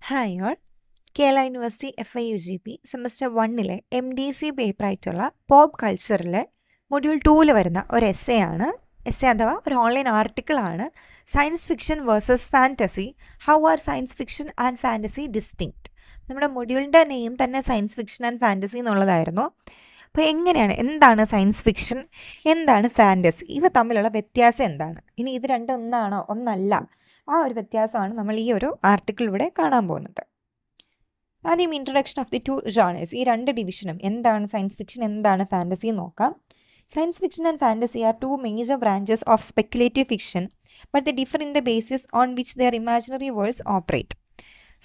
Hi all. Kerala university FIUGP semester 1 MDC പേപ്പറായിട്ടുള്ള pop കൾച്ചറിലെ module 2 വരുന്ന ഒരു എസ്സേ അഥവാ ഒരു ഓൺലൈൻ ആർട്ടിക്കിളാണ് science fiction versus fantasy, how are science fiction and fantasy distinct. നമ്മുടെ മൊഡ്യൂളിൻ്റെ നെയിം തന്നെ സയൻസ് ഫിക്ഷൻ ആൻഡ് ഫാൻറ്റസി എന്നുള്ളതായിരുന്നു. അപ്പോൾ എന്താണ് സയൻസ് ഫിക്ഷൻ, എന്താണ് ഫാൻറ്റസി, ഇവ തമ്മിലുള്ള വ്യത്യാസം എന്താണ്, ഇനി ഇത് രണ്ടും ഒന്നാണോ ഒന്നല്ല, ആ ഒരു വ്യത്യാസമാണ് നമ്മൾ ഈ ഒരു ആർട്ടിക്കിളിലൂടെ കാണാൻ പോകുന്നത്. ആദ്യം introduction of the two genres, ഈ രണ്ട് ഡിവിഷനും എന്താണ് സയൻസ് ഫിക്ഷൻ, എന്താണ് ഫാൻറ്റസി നോക്കാം. Science fiction and fantasy are two major branches of speculative fiction, but the differ in the basis on which their imaginary worlds operate.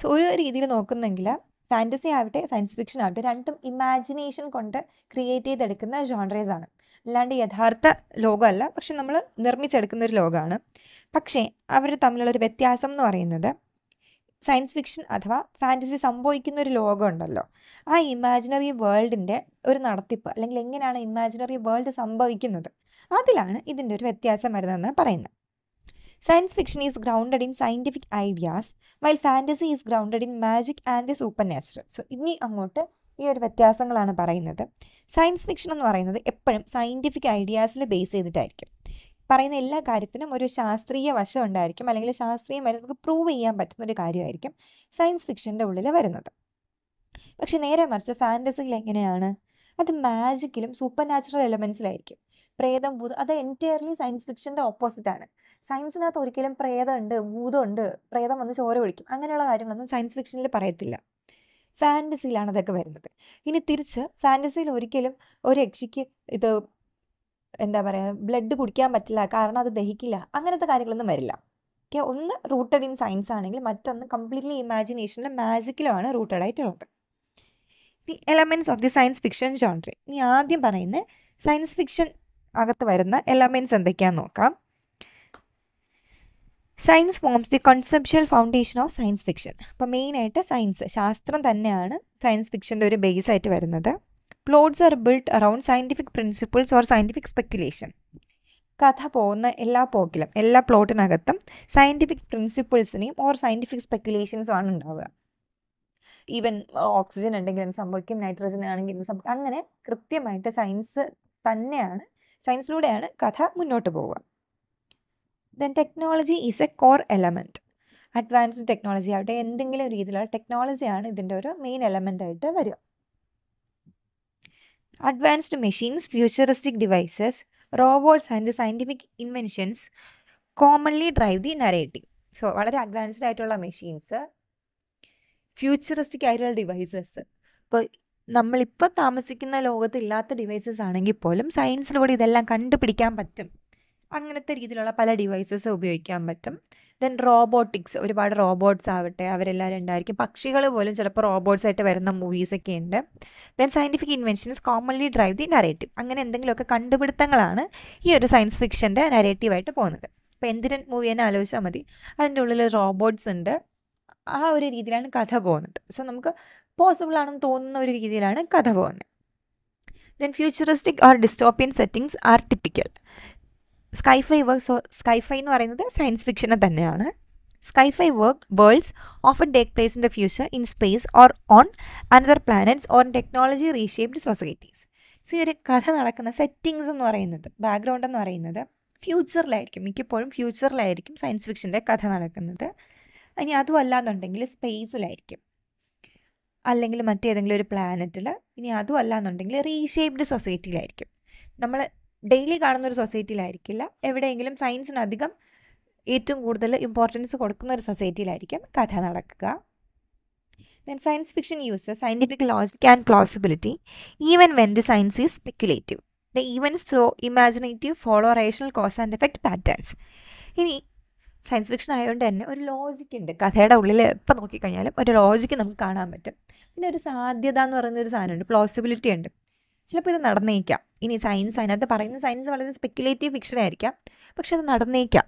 So ഒരു രീതിയിൽ നോക്കുന്നെങ്കിൽ fantasy ആവട്ടെ സയൻസ് ഫിക്ഷൻ ആവട്ടെ രണ്ടും ഇമാജിനേഷൻ കൊണ്ട് create ചെയ്തെടുക്കുന്ന ജോൺറേസ് ആണ്, അല്ലാണ്ട് യഥാർത്ഥ ലോകമല്ല, പക്ഷെ നമ്മൾ നിർമ്മിച്ചെടുക്കുന്ന ഒരു ലോകമാണ്. പക്ഷേ അവർ തമ്മിലുള്ളൊരു വ്യത്യാസം എന്ന് പറയുന്നത് സയൻസ് ഫിക്ഷൻ അഥവാ ഫാൻറ്റസി സംഭവിക്കുന്ന ഒരു ലോകമുണ്ടല്ലോ, ആ ഇമാജിനറി വേൾഡിൻ്റെ ഒരു നടത്തിപ്പ്, അല്ലെങ്കിൽ എങ്ങനെയാണ് ഇമാജിനറി വേൾഡ് സംഭവിക്കുന്നത്, അതിലാണ് ഇതിൻ്റെ ഒരു വ്യത്യാസം വരുന്നതെന്ന് പറയുന്നത്. Science fiction is grounded in scientific ideas while fantasy is grounded in magic and the super natural. So ഇനി അങ്ങോട്ട് ഈ ഒരു വ്യത്യാസങ്ങളാണ് പറയുന്നത്. സയൻസ് ഫിക്ഷൻ എന്ന് പറയുന്നത് എപ്പോഴും സയൻറ്റിഫിക് ഐഡിയാസിൽ ബേസ് ചെയ്തിട്ടായിരിക്കും. പറയുന്ന എല്ലാ കാര്യത്തിനും ഒരു ശാസ്ത്രീയ വശം ഉണ്ടായിരിക്കും, അല്ലെങ്കിൽ ശാസ്ത്രീയമായി നമുക്ക് പ്രൂവ് ചെയ്യാൻ പറ്റുന്ന ഒരു കാര്യമായിരിക്കും സയൻസ് ഫിക്ഷൻ്റെ ഉള്ളിൽ വരുന്നത്. പക്ഷെ നേരെ മറിച്ച് ഫാൻറ്റസിയിൽ എങ്ങനെയാണ്, അത് മാജിക്കിലും സൂപ്പർ നാച്ചുറൽ എലമെൻസിലായിരിക്കും. പ്രേതം, ഭൂതം, അത് എൻറ്റയർലി സയൻസ് ഫിക്ഷൻ്റെ ഓപ്പോസിറ്റാണ്. സയൻസിനകത്ത് ഒരിക്കലും പ്രേതമുണ്ട്, ഭൂതമുണ്ട്, പ്രേതം വന്ന് ചോര ഒഴിക്കും, അങ്ങനെയുള്ള കാര്യങ്ങളൊന്നും സയൻസ് ഫിക്ഷനിൽ പറയത്തില്ല. ഫാൻറ്റസിയിലാണ് അതൊക്കെ വരുന്നത്. ഇനി തിരിച്ച് ഫാൻറ്റസിയിൽ ഒരിക്കലും ഒരു യക്ഷിക്ക് ഇത് ബ്ലഡ് കുടിക്കാൻ പറ്റില്ല, കാരണം അത് ദഹിക്കില്ല, അങ്ങനത്തെ കാര്യങ്ങളൊന്നും വരില്ല. ഓക്കെ, ഒന്ന് റൂട്ടഡ് ഇൻ സയൻസ് ആണെങ്കിൽ മറ്റൊന്ന് കംപ്ലീറ്റ്ലി ഇമാജിനേഷനിലും മാജിക്കിലുമാണ് റൂട്ടഡ് ആയിട്ടുള്ളത്. The elements of the science fiction genre. ഇനി ആദ്യം പറയുന്ന സയൻസ് ഫിക്ഷൻ അകത്ത് വരുന്ന എലമെൻറ്റ്സ് എന്തൊക്കെയാണെന്ന് നോക്കാം. Science forms the conceptual foundation of science fiction. അപ്പോൾ മെയിനായിട്ട് സയൻസ്, ശാസ്ത്രം തന്നെയാണ് സയൻസ് ഫിക്ഷൻ്റെ ഒരു ബേസ് ആയിട്ട് വരുന്നത്. Plots are built around scientific principles or scientific speculation. കഥ പോകുന്ന എല്ലാ പോക്കിലും, എല്ലാ പ്ലോട്ടിനകത്തും സയൻറ്റിഫിക് പ്രിൻസിപ്പിൾസിനെയും ഓർ സയൻറ്റിഫിക് സ്പെക്കുലേഷൻസും ആണ് ഉണ്ടാവുക. ഈവൻ ഓക്സിജൻ ഉണ്ടെങ്കിൽ എന്ത് സംഭവിക്കും, നൈട്രജൻ ആണെങ്കിൽ എന്ത് സംഭവിക്കും, അങ്ങനെ കൃത്യമായിട്ട് സയൻസിലൂടെയാണ് കഥ മുന്നോട്ട് പോവുക. Then technology is A core element. Advanced technology ആവട്ടെ, എന്തെങ്കിലും രീതിയിലുള്ള ടെക്നോളജിയാണ് ഇതിൻ്റെ ഒരു മെയിൻ എലമെൻ്റ് ആയിട്ട് വരിക. Advanced machines, futuristic devices, robots and scientific inventions commonly drive the narrative. So വളരെ അഡ്വാൻസ്ഡ് ആയിട്ടുള്ള മെഷീൻസ്, ഫ്യൂച്ചറിസ്റ്റിക് ആയിട്ടുള്ള ഡിവൈസസ്, ഇപ്പോൾ നമ്മളിപ്പോൾ താമസിക്കുന്ന ലോകത്തില്ലാത്ത ഡിവൈസസ് ആണെങ്കിൽ പോലും സയൻസിലൂടെ ഇതെല്ലാം കണ്ടുപിടിക്കാൻ പറ്റും. അങ്ങനത്തെ രീതിയിലുള്ള പല ഡിവൈസസ് ഉപയോഗിക്കാൻ പറ്റും. ദെൻ റോബോട്ടിക്സ്, ഒരുപാട് റോബോട്ട്സ് ആവട്ടെ അവരെല്ലാവരും ഉണ്ടായിരിക്കും. പക്ഷികൾ പോലും ചിലപ്പോൾ റോബോട്ട്സ് ആയിട്ട് വരുന്ന മൂവീസൊക്കെ ഉണ്ട്. Then scientific inventions commonly drive the narrative. അങ്ങനെ എന്തെങ്കിലുമൊക്കെ കണ്ടുപിടുത്തങ്ങളാണ് ഈ ഒരു സയൻസ് ഫിക്ഷൻ്റെ നരേറ്റീവായിട്ട് പോകുന്നത്. ഇപ്പോൾ എന്തിനൻ മൂവി തന്നെ ആലോചിച്ചാൽ മതി, അതിൻ്റെ ഉള്ളിൽ റോബോട്ട്സ് ഉണ്ട്, ആ ഒരു രീതിയിലാണ് കഥ പോകുന്നത്. സോ നമുക്ക് പോസിബിൾ ആണെന്ന് തോന്നുന്ന ഒരു രീതിയിലാണ് കഥ പോകുന്നത്. Then futuristic or dystopian settings are typical. Scifi എന്ന് പറയുന്നത് സയൻസ് ഫിക്ഷനെ തന്നെയാണ്. Scifi worlds often take place in the future in space or on another planets or technology reshaped societies. So ഈ ഒരു കഥ നടക്കുന്ന സെറ്റിങ്സ് എന്ന് പറയുന്നത്, ബാക്ക്ഗ്രൗണ്ട് എന്ന് പറയുന്നത് ഫ്യൂച്ചറിലായിരിക്കും, മിക്കപ്പോഴും ഫ്യൂച്ചറിലായിരിക്കും സയൻസ് ഫിക്ഷൻ്റെ കഥ നടക്കുന്നത്. ഇനി അതും അല്ലാന്നുണ്ടെങ്കിൽ സ്പേസിലായിരിക്കും, അല്ലെങ്കിൽ മറ്റേതെങ്കിലും ഒരു പ്ലാനറ്റിൽ. ഇനി അതും അല്ലാന്നുണ്ടെങ്കിൽ റീഷേപ്ഡ് സൊസൈറ്റിയിലായിരിക്കും. നമ്മൾ ഡെയിലി കാണുന്നൊരു സൊസൈറ്റിയിലായിരിക്കില്ല, എവിടെയെങ്കിലും സയൻസിനധികം ഏറ്റവും കൂടുതൽ ഇമ്പോർട്ടൻസ് കൊടുക്കുന്ന ഒരു സൊസൈറ്റിയിലായിരിക്കും കഥ നടക്കുക. Then science fiction uses scientific logic and plausibility even when the science is speculative. The events through imaginative follow rational cause and effect patterns. ഇനി സയൻസ് ഫിക്ഷൻ ആയതുകൊണ്ട് തന്നെ ഒരു ലോജിക്ക് ഉണ്ട്, കഥയുടെ ഉള്ളിൽ എപ്പോൾ നോക്കിക്കഴിഞ്ഞാലും ഒരു ലോജിക്ക് നമുക്ക് കാണാൻ പറ്റും. പിന്നെ ഒരു സാധ്യത എന്ന് പറയുന്നൊരു സാധനമുണ്ട്, പ്ലോസിബിലിറ്റി ഉണ്ട്. ചിലപ്പോൾ ഇത് നടന്നേക്കാം. ഇനി അതിനകത്ത് പറയുന്ന സയൻസ് വളരെ സ്പെക്കുലേറ്റീവ് ഫിക്ഷൻ ആയിരിക്കാം, പക്ഷെ അത് നടന്നേക്കാം.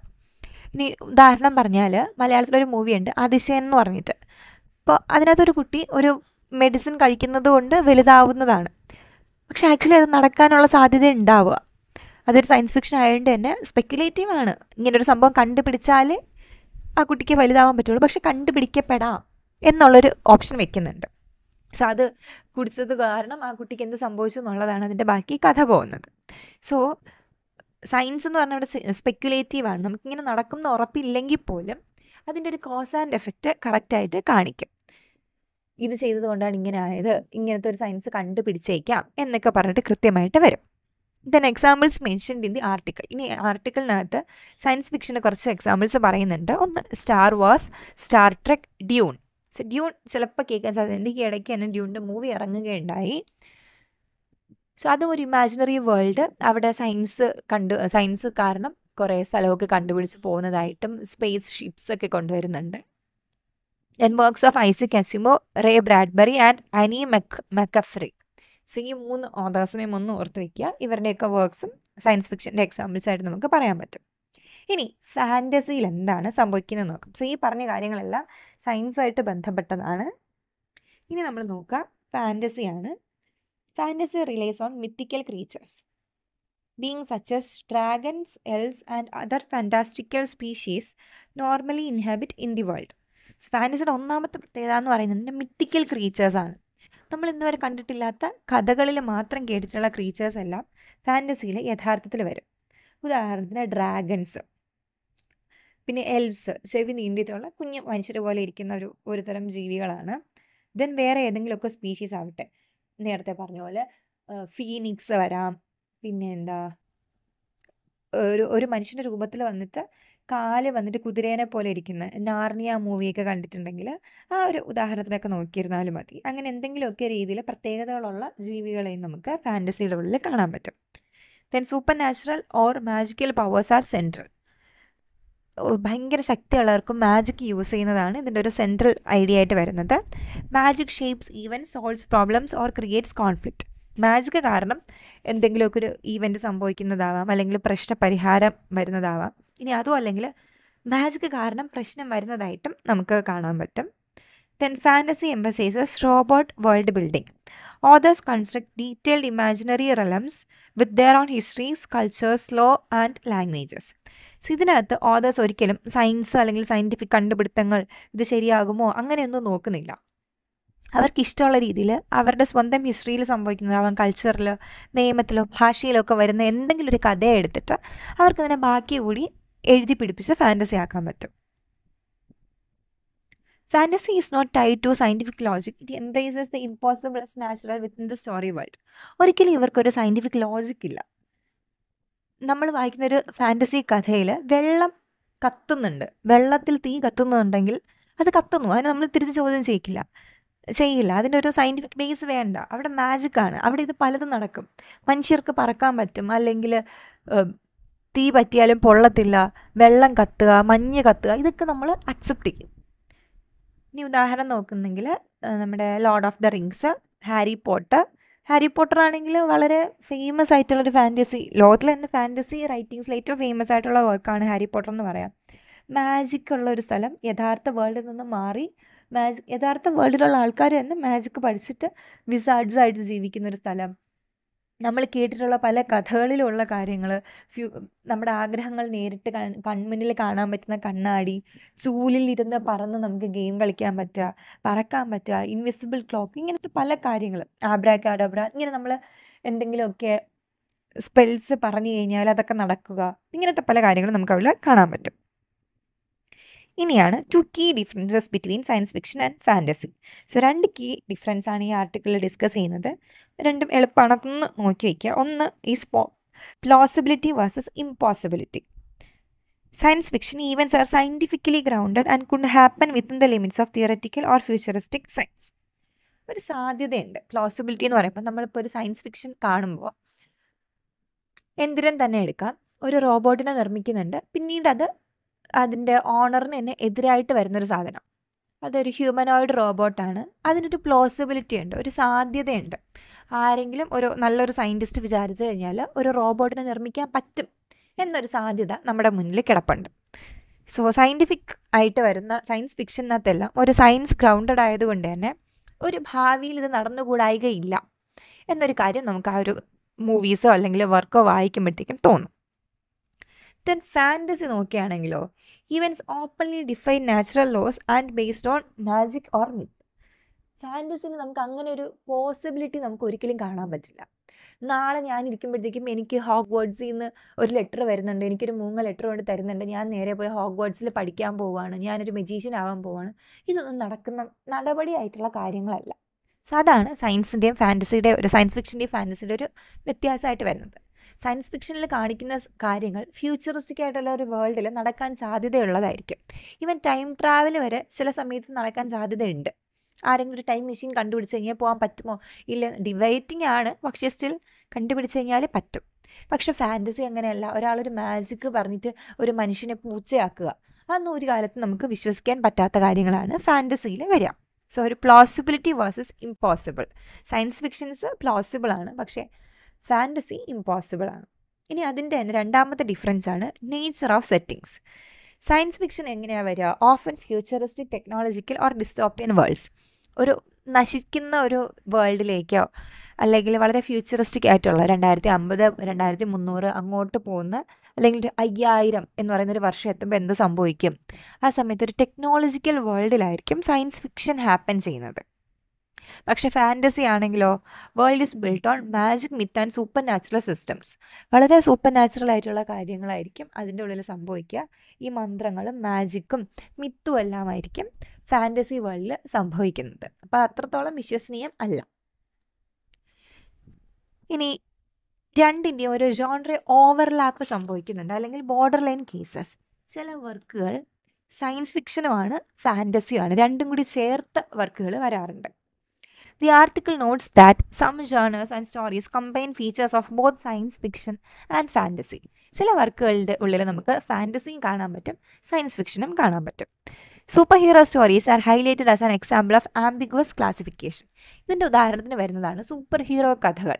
ഇനി ഉദാഹരണം പറഞ്ഞാൽ മലയാളത്തിലൊരു മൂവിയുണ്ട് അതിശയൻ എന്ന് പറഞ്ഞിട്ട്. അപ്പോൾ അതിനകത്തൊരു കുട്ടി ഒരു മെഡിസിൻ കഴിക്കുന്നത് കൊണ്ട് വലുതാവുന്നതാണ്, പക്ഷെ ആക്ച്വലി അത് നടക്കാനുള്ള സാധ്യത ഉണ്ടാവുക. അതൊരു സയൻസ് ഫിക്ഷൻ ആയതുകൊണ്ട് തന്നെ സ്പെക്കുലേറ്റീവ് ആണ്. ഇങ്ങനൊരു സംഭവം കണ്ടുപിടിച്ചാൽ ആ കുട്ടിക്ക് വലുതാവാൻ പറ്റുള്ളൂ, പക്ഷെ കണ്ടുപിടിക്കപ്പെടാം. എന്നുള്ളൊരു ഓപ്ഷൻ വെക്കുന്നുണ്ട്. സോ അത് കുടിച്ചത് കാരണം ആ കുട്ടിക്ക് എന്ത് സംഭവിച്ചു എന്നുള്ളതാണ് അതിൻ്റെ ബാക്കി കഥ പോകുന്നത്. സോ സയൻസ് എന്ന് പറഞ്ഞാൽ അവിടെ സ്പെക്കുലേറ്റീവാണ്. നമുക്കിങ്ങനെ നടക്കുന്ന ഉറപ്പില്ലെങ്കിൽ പോലും അതിൻ്റെ ഒരു കോസ് ആൻഡ് എഫക്റ്റ് കറക്റ്റായിട്ട് കാണിക്കും. ഇത് ചെയ്തത് കൊണ്ടാണ് ഇങ്ങനെ ആയത്, ഇങ്ങനത്തെ ഒരു സയൻസ് കണ്ടുപിടിച്ചേക്കാം എന്നൊക്കെ പറഞ്ഞിട്ട് കൃത്യമായിട്ട് വരും. Then examples mentioned in the article. ഇനി ആർട്ടിക്കിളിനകത്ത് സയൻസ് ഫിക്ഷന് കുറച്ച് എക്സാമ്പിൾസ് പറയുന്നുണ്ട്. ഒന്ന് star wars, star trek, Dune. So Dune ചിലപ്പോൾ കേൾക്കാൻ സാധ്യതയുണ്ട്. ഈ ഇടയ്ക്ക് തന്നെ ഡ്യൂണിൻ്റെ മൂവി ഇറങ്ങുകയുണ്ടായി. സോ അതും ഒരു ഇമാജിനറി വേൾഡ്. അവിടെ സയൻസ് കാരണം കുറേ സ്ഥലമൊക്കെ കണ്ടുപിടിച്ച് പോകുന്നതായിട്ടും സ്പേസ് ഷിപ്സ് ഒക്കെ കൊണ്ടുവരുന്നുണ്ട്. Then works of Isaac Asimov, Ray Bradbury and Anne McCaffrey. So ഈ 3 ഓതേഴ്സിനെയും ഒന്ന് ഓർത്ത് വയ്ക്കുക. ഇവരുടെയൊക്കെ വർക്ക്സും സയൻസ് ഫിക്ഷൻ്റെ എക്സാമ്പിൾസ് ആയിട്ട് നമുക്ക് പറയാൻ പറ്റും. ഇനി ഫാൻറ്റസിയിൽ എന്താണ് സംഭവിക്കുന്നത് നോക്കാം. സോ ഈ പറഞ്ഞ കാര്യങ്ങളെല്ലാം സയൻസുമായിട്ട് ബന്ധപ്പെട്ടതാണ്. ഇനി നമ്മൾ നോക്കുക ഫാൻറ്റസിയാണ്. Fantasy relies on mythical creatures, beings such as dragons, elves, and other fantastical species normally inhabit in the world. So, ഫാൻറ്റസിയുടെ ഒന്നാമത്തെ പ്രത്യേകത എന്ന് പറയുന്നത് മിത്തിക്കൽ ക്രീച്ചേഴ്സാണ്. നമ്മൾ ഇന്നുവരെ കണ്ടിട്ടില്ലാത്ത കഥകളിൽ മാത്രം കേട്ടിട്ടുള്ള ക്രീച്ചേഴ്സ് എല്ലാം ഫാൻറ്റസിയിൽ യഥാർത്ഥത്തിൽ വരും. ഉദാഹരണത്തിന് ഡ്രാഗൺസ്, പിന്നെ എൽവ്സ്, ചെവി നീണ്ടിട്ടുള്ള കുഞ്ഞു മനുഷ്യർ പോലെ ഇരിക്കുന്ന ഒരു തരം ജീവികളാണ്. ദെൻ വേറെ ഏതെങ്കിലുമൊക്കെ സ്പീഷീസ് ആവട്ടെ, നേരത്തെ പറഞ്ഞ പോലെ ഫീനിക്സ് വരാം. പിന്നെ ഒരു മനുഷ്യൻ്റെ രൂപത്തിൽ വന്നിട്ട് കാല് വന്നിട്ട് കുതിരേനെ പോലെ ഇരിക്കുന്ന നാർണിയ മൂവിയൊക്കെ കണ്ടിട്ടുണ്ടെങ്കിൽ ആ ഒരു ഉദാഹരണത്തിനൊക്കെ നോക്കിയിരുന്നാലും മതി. അങ്ങനെ എന്തെങ്കിലുമൊക്കെ രീതിയിൽ പ്രത്യേകതകളുള്ള ജീവികളെയും നമുക്ക് ഫാൻറ്റസിയുടെ ഉള്ളിൽ കാണാൻ പറ്റും. Then super natural or magical powers R central. ഭയങ്കര ശക്തിയുള്ളവർക്കും മാജിക് യൂസ് ചെയ്യുന്നതാണ് ഇതിൻ്റെ ഒരു സെൻട്രൽ ഐഡിയ ആയിട്ട് വരുന്നത്. Magic shapes even solves problems or creates conflict. Magic കാരണം എന്തെങ്കിലുമൊക്കെ ഒരു ഈവൻറ്റ് സംഭവിക്കുന്നതാവാം, അല്ലെങ്കിൽ പ്രശ്നപരിഹാരം വരുന്നതാവാം. ഇനി അതും അല്ലെങ്കിൽ മാജിക് കാരണം പ്രശ്നം വരുന്നതായിട്ടും നമുക്ക് കാണാൻ പറ്റും. Then fantasy emphasizes robust world building. Authors construct detailed imaginary realms with their own histories, cultures, law and languages. So ഇതിനകത്ത് ഓതേഴ്സ് ഒരിക്കലും സയൻസ് അല്ലെങ്കിൽ സയൻറ്റിഫിക് കണ്ടുപിടുത്തങ്ങൾ ഇത് ശരിയാകുമോ അങ്ങനെയൊന്നും നോക്കുന്നില്ല. അവർക്ക് ഇഷ്ടമുള്ള രീതിയിൽ അവരുടെ സ്വന്തം ഹിസ്റ്ററിയിൽ സംഭവിക്കുന്നതാവാം, കൾച്ചറിലോ നിയമത്തിലോ ഭാഷയിലോ ഒക്കെ വരുന്ന എന്തെങ്കിലും ഒരു കഥയെ എടുത്തിട്ട് അവർക്കതിനെ ബാക്കി കൂടി എഴുതി പിടിപ്പിച്ച് ഫാൻറ്റസി ആക്കാൻ പറ്റും. Fantasy is not tied to scientific logic. It embraces the impossible as natural within the story world. ഒരിക്കലും ഇവർക്കൊരു സയൻറ്റിഫിക് ലോജിക് ഇല്ല. നമ്മൾ വായിക്കുന്നൊരു ഫാൻറ്റസി കഥയിൽ വെള്ളം കത്തുന്നുണ്ട്, വെള്ളത്തിൽ തീ കത്തുന്നുണ്ടെങ്കിൽ അത് കത്തുന്നു, അതിന് നമ്മൾ തിരിച്ച് ചോദ്യം ചെയ്യില്ല. അതിൻ്റെ ഒരു സയൻറ്റിഫിക് ബേസ് വേണ്ട. അവിടെ മാജിക്കാണ്. അവിടെ ഇത് പലതും നടക്കും. മനുഷ്യർക്ക് പറക്കാൻ പറ്റും, അല്ലെങ്കിൽ തീ പറ്റിയാലും പൊള്ളത്തില്ല, വെള്ളം കത്തുക, മഞ്ഞ് കത്തുക, ഇതൊക്കെ നമ്മൾ അക്സെപ്റ്റ് ചെയ്യും. ഇനി ഉദാഹരണം നോക്കുന്നെങ്കിൽ നമ്മുടെ Lord of the rings, Harry Potter ആണെങ്കിൽ വളരെ ഫേമസ് ആയിട്ടുള്ളൊരു ഫാൻറ്റസി, ലോകത്തിൽ തന്നെ ഫാൻറ്റസി റൈറ്റിങ്സിൽ ഏറ്റവും ഫേമസ് ആയിട്ടുള്ള വർക്കാണ് ഹാരി പോട്ടർ എന്ന് പറയാം. മാജിക് ഉള്ള ഒരു സ്ഥലം, യഥാർത്ഥ വേൾഡിൽ നിന്ന് മാറി യഥാർത്ഥ വേൾഡിലുള്ള ആൾക്കാർ തന്നെ മാജിക് പഠിച്ചിട്ട് വിസാർഡ്സ് ആയിട്ട് ജീവിക്കുന്നൊരു സ്ഥലം. നമ്മൾ കേട്ടിട്ടുള്ള പല കഥകളിലുള്ള കാര്യങ്ങൾ, നമ്മുടെ ആഗ്രഹങ്ങൾ നേരിട്ട് കൺമുന്നിൽ കാണാൻ പറ്റുന്ന കണ്ണാടി, ചൂലിലിരുന്ന് പറന്ന് നമുക്ക് ഗെയിം കളിക്കാൻ പറ്റുക, പറക്കാൻ പറ്റുക, ഇൻവിസിബിൾ ക്ലോക്ക്, ഇങ്ങനത്തെ പല കാര്യങ്ങൾ, ആബ്രാകാഡബ്ര, ഇങ്ങനെ നമ്മൾ എന്തെങ്കിലുമൊക്കെ സ്പെൽസ് പറഞ്ഞു കഴിഞ്ഞാൽ അതൊക്കെ നടക്കുക, ഇങ്ങനത്തെ പല കാര്യങ്ങളും നമുക്ക് അവിടെ കാണാൻ പറ്റും. ഇനിയാണ് 2 key differences between science fiction and fantasy. So 2 key difference ആണ് ഈ ആർട്ടിക്കിളിൽ ഡിസ്കസ് ചെയ്യുന്നത്. രണ്ടും എളുപ്പമാണ്, ഒന്ന് നോക്കി വയ്ക്കുക. ഒന്ന് is plausibility versus impossibility. Science fiction events are scientifically grounded and could happen within the limits of theoretical or futuristic science. ഒരു സാധ്യതയുണ്ട്. പ്ലോസിബിലിറ്റി എന്ന് പറയുമ്പോൾ നമ്മളിപ്പോൾ ഒരു സയൻസ് ഫിക്ഷൻ കാണുമ്പോൾ എന്തിനും തന്നെ എടുക്കാം, ഒരു റോബോട്ടിനെ നിർമ്മിക്കുന്നുണ്ട്, പിന്നീട് അതിൻ്റെ ഓണറിന് തന്നെ എതിരായിട്ട് വരുന്നൊരു സാധനം, അതൊരു ഹ്യൂമനോയിഡ് റോബോട്ടാണ്. അതിനൊരു പ്ലോസിബിലിറ്റി ഉണ്ട്, ഒരു സാധ്യതയുണ്ട്. ആരെങ്കിലും നല്ലൊരു സയൻറ്റിസ്റ്റ് വിചാരിച്ചു കഴിഞ്ഞാൽ ഒരു റോബോട്ടിനെ നിർമ്മിക്കാൻ പറ്റും എന്നൊരു സാധ്യത നമ്മുടെ മുന്നിൽ കിടപ്പുണ്ട്. സോ സയൻറ്റിഫിക് ആയിട്ട് വരുന്ന സയൻസ് ഫിക്ഷനകത്തെല്ലാം ഒരു സയൻസ് ഗ്രൗണ്ടഡ് ആയതുകൊണ്ട് തന്നെ ഒരു ഭാവിയിൽ ഇത് നടന്നുകൂടായികയില്ല എന്നൊരു കാര്യം നമുക്ക് ആ ഒരു മൂവീസോ അല്ലെങ്കിൽ വർക്കോ വായിക്കുമ്പോഴത്തേക്കും തോന്നും. ദെൻ ഫാൻറ്റസി നോക്കുകയാണെങ്കിലോ, events openly defy natural laws and based on magic or myth. ഫാൻറ്റസിന് നമുക്ക് അങ്ങനെ ഒരു പോസിബിലിറ്റി നമുക്ക് ഒരിക്കലും കാണാൻ പറ്റില്ല. നാളെ ഞാൻ ഇരിക്കുമ്പോഴത്തേക്കും എനിക്ക് ഹോഗ്വാർട്സിൽ നിന്ന് ഒരു ലെറ്റർ വരുന്നുണ്ട്, എനിക്കൊരു 3 ലെറ്റർ കൊണ്ട് തരുന്നുണ്ട്, ഞാൻ നേരെ പോയി ഹോഗ്വാർട്സിൽ പഠിക്കാൻ പോവുകയാണ്, ഞാനൊരു മജീഷ്യൻ ആവാൻ പോവുകയാണ്. ഇതൊന്നും നടക്കുന്ന നടപടിയായിട്ടുള്ള കാര്യങ്ങളല്ല. സോ അതാണ് സയൻസിൻ്റെയും ഫാൻറ്റസിയുടെ ഒരു സയൻസ് ഫിക്ഷൻ്റെയും ഫാൻറ്റസിയുടെ ഒരു വ്യത്യാസമായിട്ട് വരുന്നത്. സയൻസ് ഫിക്ഷനിൽ കാണിക്കുന്ന കാര്യങ്ങൾ ഫ്യൂച്ചറിസ്റ്റിക് ആയിട്ടുള്ള ഒരു വേൾഡിൽ നടക്കാൻ സാധ്യതയുള്ളതായിരിക്കും. ഈവൻ ടൈം ട്രാവൽ വരെ ചില സമയത്ത് നടക്കാൻ സാധ്യതയുണ്ട്. ആരെങ്കിലും ഒരു ടൈം മെഷീൻ കണ്ടുപിടിച്ച് കഴിഞ്ഞാൽ പോകാൻ പറ്റുമോ? ഇല്ല, ഡിബേറ്റിംഗ് ആണ്, പക്ഷേ സ്റ്റിൽ കണ്ടുപിടിച്ച് കഴിഞ്ഞാൽ പറ്റും. പക്ഷെ ഫാൻറ്റസി അങ്ങനെയല്ല. ഒരാളൊരു മാജിക്ക് പറഞ്ഞിട്ട് ഒരു മനുഷ്യനെ പൂച്ചയാക്കുക, അതൊന്നും ഒരു കാലത്ത് നമുക്ക് വിശ്വസിക്കാൻ പറ്റാത്ത കാര്യങ്ങളാണ് ഫാൻറ്റസിയിൽ വരിക. സോ ഒരു plausibility versus impossible. Science fictions plausible ആണ്, പക്ഷേ ഫാൻറ്റസി ഇമ്പോസിബിൾ ആണ്. ഇനി അതിൻ്റെ തന്നെ രണ്ടാമത്തെ ഡിഫറൻസ് ആണ് nature of settings. Science fiction എങ്ങനെയാണ് വരിക? Often futuristic technological or dystopian worlds. ഒരു നശിക്കുന്ന ഒരു വേൾഡിലേക്കോ അല്ലെങ്കിൽ വളരെ ഫ്യൂച്ചറിസ്റ്റിക് ആയിട്ടുള്ള 2050, 2300 അങ്ങോട്ട് പോകുന്ന, അല്ലെങ്കിൽ ഒരു 5000 എന്ന് പറയുന്നൊരു വർഷം എത്തുമ്പോൾ എന്ത് സംഭവിക്കും? ആ സമയത്ത് ഒരു ടെക്നോളജിക്കൽ വേൾഡിലായിരിക്കും സയൻസ് ഫിക്ഷൻ ഹാപ്പൻ ചെയ്യുന്നത്. പക്ഷെ ഫാൻറ്റസി ആണെങ്കിലോ, world is built on magic, myth and super natural systems. വളരെ സൂപ്പർ നാച്ചുറൽ ആയിട്ടുള്ള കാര്യങ്ങളായിരിക്കും അതിൻ്റെ ഉള്ളിൽ സംഭവിക്കുക. ഈ മന്ത്രങ്ങളും മാജിക്കും മിത്തും എല്ലാമായിരിക്കും ഫാൻറ്റസി വേൾഡിൽ സംഭവിക്കുന്നത്. അപ്പോൾ അത്രത്തോളം വിശ്വസനീയം അല്ല. ഇനി രണ്ടിൻ്റെയും ഒരു ജോൺറെ ഓവർലാപ്പ് സംഭവിക്കുന്നുണ്ട്, അല്ലെങ്കിൽ ബോർഡർ ലൈൻ കേസസ്. ചില വർക്കുകൾ സയൻസ് ഫിക്ഷനുമാണ് ഫാൻറ്റസിയുമാണ്, രണ്ടും കൂടി ചേർത്ത വർക്കുകൾ വരാറുണ്ട്. The article notes that some genres and stories combine features of both science fiction and fantasy. ചില വർക്കുകളുടെ ഉള്ളിൽ നമുക്ക് ഫാൻറ്റസിയും കാണാൻ പറ്റും, സയൻസ് ഫിക്ഷനും കാണാൻ പറ്റും. Super hero stories R highlighted as an example of ambiguous classification. ഇതിൻ്റെ ഉദാഹരണത്തിന് വരുന്നതാണ് സൂപ്പർ ഹീറോ കഥകൾ.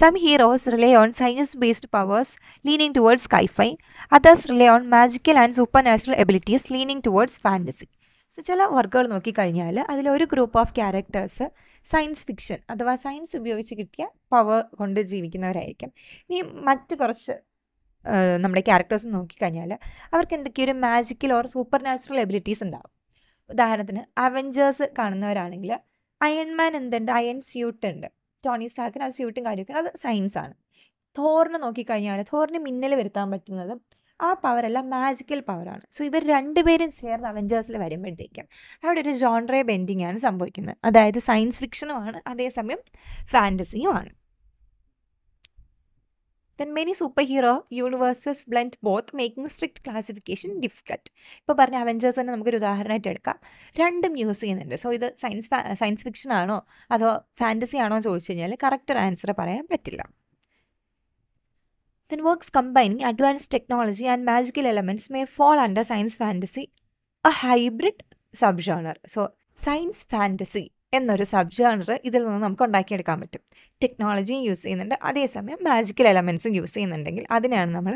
Some heroes rely on science-based powers leaning towards sci-fi. Others rely on magical and supernatural abilities leaning towards fantasy. So ചില വർക്കുകൾ നോക്കിക്കഴിഞ്ഞാൽ അതിലൊരു group of characters science fiction അഥവാ science ഉപയോഗിച്ച് കിട്ടിയ പവർ കൊണ്ട് ജീവിക്കുന്നവരായിരിക്കും. ഇനി മറ്റ് കുറച്ച് നമ്മുടെ ക്യാരക്ടേഴ്സ് നോക്കിക്കഴിഞ്ഞാൽ അവർക്ക് എന്തൊക്കെയൊരു magical or supernatural abilities ഉണ്ടാവും. ഉദാഹരണത്തിന് അവെഞ്ചേഴ്സ് കാണുന്നവരാണെങ്കിൽ അയൺമാൻ എന്തുണ്ട്? അയൺ സ്യൂട്ട് ഉണ്ട്. ടോണി സ്റ്റാർക്കിന് ആ സ്യൂട്ടും കാര്യമൊക്കെ അത് സയൻസാണ്. തോറിനെ നോക്കിക്കഴിഞ്ഞാൽ തോറിന് മിന്നൽ വരുത്താൻ പറ്റുന്നതും ആ പവറെല്ലാം മാജിക്കൽ പവറാണ്. സോ ഇവർ രണ്ടുപേരും ചേർന്ന് അവെഞ്ചേഴ്സിൽ വരുമ്പോഴത്തേക്കും അവിടെ ഒരു ജോൺറെ ബെൻഡിങ് ആണ് സംഭവിക്കുന്നത്. അതായത് സയൻസ് ഫിക്ഷനുമാണ്, അതേസമയം ഫാൻറ്റസിയുമാണ്. Then many superhero universes blend both, making strict classification difficult. ഇപ്പോൾ പറഞ്ഞ അവെഞ്ചേഴ്സ് തന്നെ നമുക്കൊരു ഉദാഹരണമായിട്ട് എടുക്കാം. രണ്ടും യൂസ് ചെയ്യുന്നുണ്ട്. സോ ഇത് സയൻസ് ഫിക്ഷൻ ആണോ അതോ ഫാൻറ്റസി ആണോ ചോദിച്ചു കഴിഞ്ഞാൽ കറക്റ്റ് ആൻസർ പറയാൻ പറ്റില്ല. Then works combining advanced technology and magical elements may fall under science fantasy, a hybrid subgenre. So science fantasy എന്നൊരു സബ് ജോണർ ഇതിൽ നിന്ന് നമുക്ക് ഉണ്ടാക്കിയെടുക്കാൻ പറ്റും. ടെക്നോളജിയും യൂസ് ചെയ്യുന്നുണ്ട്, അതേസമയം മാജിക്കൽ എലമെൻസും യൂസ് ചെയ്യുന്നുണ്ടെങ്കിൽ അതിനെയാണ് നമ്മൾ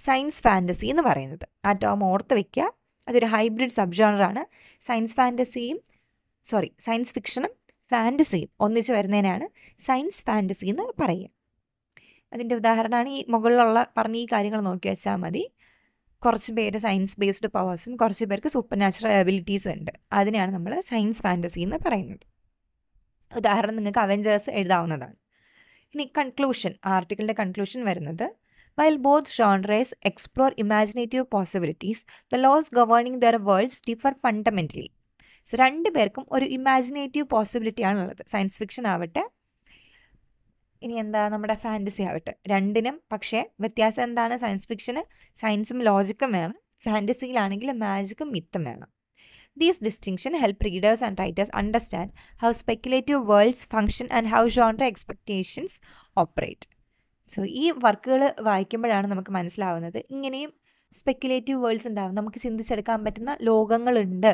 സയൻസ് ഫാൻറ്റസി എന്ന് പറയുന്നത്. ആ ടേം ഓർത്ത് വയ്ക്കുക. അതൊരു ഹൈബ്രിഡ് സബ് ജോണറാണ്. സയൻസ് ഫിക്ഷനും ഫാൻറ്റസിയും ഒന്നിച്ച് വരുന്നതിനാണ് സയൻസ് ഫാൻറ്റസി എന്ന് പറയുക. അതിൻ്റെ ഉദാഹരണമാണ് ഈ മുകളിലുള്ള പറഞ്ഞ ഈ കാര്യങ്ങൾ നോക്കി വെച്ചാൽ മതി. കുറച്ച് പേര് സയൻസ് ബേസ്ഡ് പവേഴ്സും കുറച്ച് പേർക്ക് സൂപ്പർ നാച്ചുറൽ എബിലിറ്റീസും ഉണ്ട്. അതിനെയാണ് നമ്മൾ സയൻസ് ഫാൻറ്റസി എന്ന് പറയുന്നത്. ഉദാഹരണം നിങ്ങൾക്ക് അവെഞ്ചേഴ്സ് എഴുതാവുന്നതാണ്. ഇനി കൺക്ലൂഷൻ, ആർട്ടിക്കിളിൻ്റെ കൺക്ലൂഷൻ വരുന്നത് while both genres explore imaginative possibilities, the laws governing their worlds differ fundamentally. So രണ്ട് പേർക്കും ഒരു ഇമാജിനേറ്റീവ് പോസിബിലിറ്റി ആണുള്ളത്. സയൻസ് ഫിക്ഷൻ ആവട്ടെ, ഇനി എന്താ നമ്മുടെ ഫാൻറ്റസി ആവട്ടെ, രണ്ടിനും പക്ഷേ വ്യത്യാസം എന്താണ്? സയൻസ് ഫിക്ഷന് സയൻസും ലോജിക്കും വേണം, ഫാൻറ്റസിയിലാണെങ്കിൽ മാജിക്കും മിത്തും വേണം. These distinctions help readers and writers understand how speculative worlds function and how genre expectations operate. So ഈ വർക്കുകൾ വായിക്കുമ്പോഴാണ് നമുക്ക് മനസ്സിലാവുന്നത് ഇങ്ങനെയും സ്പെക്കുലേറ്റീവ് വേൾഡ്സ് ഉണ്ടാവും, നമുക്ക് ചിന്തിച്ചെടുക്കാൻ പറ്റുന്ന ലോകങ്ങളുണ്ട്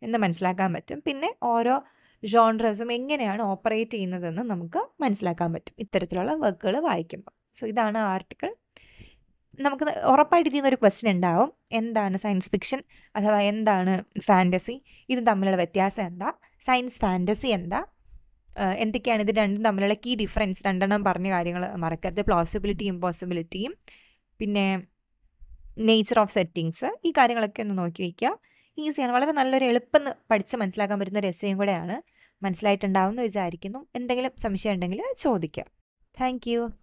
എന്ന് മനസ്സിലാക്കാൻ പറ്റും. പിന്നെ ഓരോ ജോൺറസും എങ്ങനെയാണ് ഓപ്പറേറ്റ് ചെയ്യുന്നതെന്ന് നമുക്ക് മനസ്സിലാക്കാൻ പറ്റും ഇത്തരത്തിലുള്ള വർക്കുകൾ വായിക്കുമ്പോൾ. സോ ഇതാണ് ആർട്ടിക്കിൾ. നമുക്ക് ഉറപ്പായിട്ട് ഇതിൽ ഒരു ക്വസ്റ്റ്യൻ ഉണ്ടാവും, എന്താണ് സയൻസ് ഫിക്ഷൻ അഥവാ എന്താണ് ഫാൻറ്റസി, ഇത് തമ്മിലുള്ള വ്യത്യാസം എന്താ, സയൻസ് ഫാൻറ്റസി എന്താ, എന്തൊക്കെയാണ് ഇത് രണ്ടും തമ്മിലുള്ള കീ ഡിഫറൻസ്, രണ്ടെണ്ണം പറഞ്ഞ കാര്യങ്ങൾ മറക്കരുത്. പ്ലോസിബിലിറ്റി, ഇമ്പോസിബിലിറ്റിയും പിന്നെ നേച്ചർ ഓഫ് സെറ്റിങ്സ്, ഈ കാര്യങ്ങളൊക്കെ ഒന്ന് നോക്കി വയ്ക്കുക. ഈസിയാണ്, വളരെ നല്ലൊരു എളുപ്പം പഠിച്ച് മനസ്സിലാക്കാൻ പറ്റുന്ന ഒരു എസ്സേയും കൂടെയാണ്. മനസ്സിലായിട്ടുണ്ടാവും എന്ന് വിചാരിക്കുന്നു. എന്തെങ്കിലും സംശയം ഉണ്ടെങ്കിൽ ചോദിക്കാം. Thank you.